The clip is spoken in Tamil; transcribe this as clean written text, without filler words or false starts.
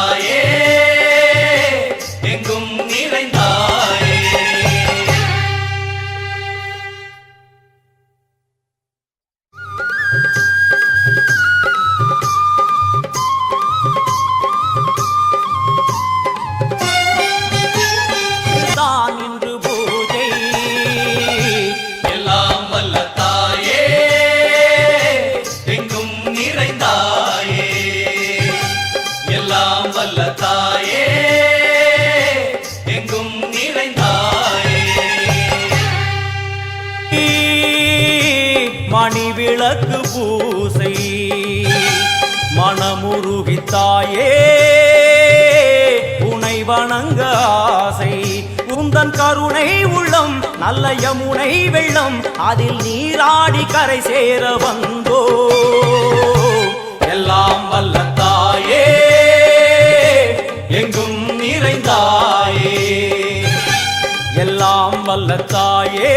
தாயே எங்கும் நிறைந்தாயே. தான் இன்று பூஜை எல்லாம் வல்ல தாயே எங்கும் நிறைந்தாயே. எல்லாம் வல்ல தாயே எங்கும் நிறைந்தாயே. மணி விளக்கு பூசை மனமுருகித்தாயே உனை வணங்க ஆசை. உந்தன் கருணை உள்ளம் நல்ல யமுனை வெள்ளம் அதில் நீராடி கரை சேர வந்தோ. எல்லாம் வல்ல தாயே எங்கும் நிறைந்தாயே. எல்லாம் வல்ல தாயே